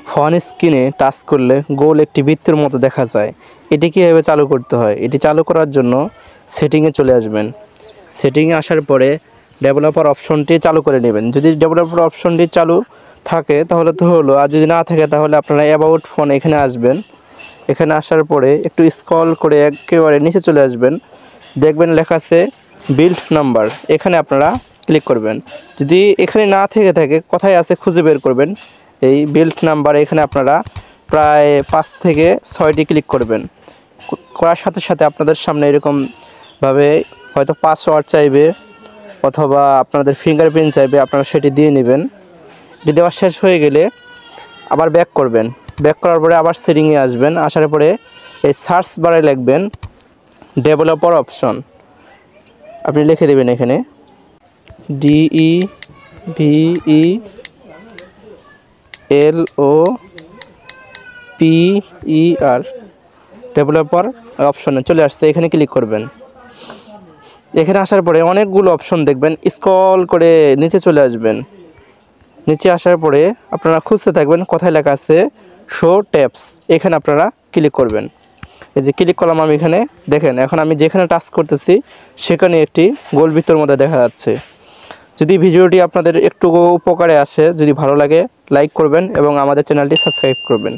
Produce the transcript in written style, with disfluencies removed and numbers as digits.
Phone স্ক্রিনে touch করলে গোল একটি বৃত্তের মতো দেখা যায়। এটি কীভাবে চালু করতে হয়? এটি চালু করার জন্য সেটিংয়ে চলে আসবেন। সেটিংয়ে আসার পরে ডেভেলপার অপশনটি চালু করে নেবেন। যদি ডেভেলপার অপশনটি চালু থাকে তাহলে তো হলো, আর যদি না থাকে তাহলে আপনারা অ্যাবাউট ফোন এখানে আসবেন। এখানে আসার পরে একটু স্ক্রল করে একেবারে নিচে চলে আসবেন, দেখবেন লেখা আছে বিল্ড নাম্বার। এখানে আপনারা ক্লিক করবেন। যদি এখানে না থেকে থাকে কোথায় আছে খুঁজে বের করবেন। এই বিল্ড নাম্বার এখানে আপনারা প্রায় 5 থেকে 6টি ক্লিক করবেন। করার সাথে সাথে আপনাদের সামনে এরকমভাবে হয়তো পাসওয়ার্ড চাইবে অথবা আপনাদের ফিঙ্গারপ্রিন্ট চাইবে, আপনারা সেটি দিয়ে নেবেন। এটি দেওয়া শেষ হয়ে গেলে আবার ব্যাক করবেন। ব্যাক করার পরে আবার সেটিংয়ে আসবেন। আসার পরে এই সার্চ বারে লিখবেন ডেভেলপার অপশন। আপনি লিখে দেবেন এখানে DEVELOPER, ডেভেলপার অপশনে চলে আসছে। এখানে ক্লিক করবেন। এখানে আসার পরে অনেকগুলো অপশন দেখবেন, স্ক্রল করে নিচে চলে আসবেন। নিচে আসার পরে আপনারা খুঁজতে থাকবেন কোথায় লেখা আছে শো ট্যাবস। এখানে আপনারা ক্লিক করবেন। এই যে ক্লিক করলাম আমি এখানে, দেখেন এখন আমি যেখানে টাচ করতেছি সেখানে একটি গোল বৃত্তের মধ্যে দেখা যাচ্ছে। যদি ভিডিওটি আপনাদের একটু উপকারে আসে, যদি ভালো লাগে লাইক করবেন এবং আমাদের চ্যানেলটি সাবস্ক্রাইব করবেন।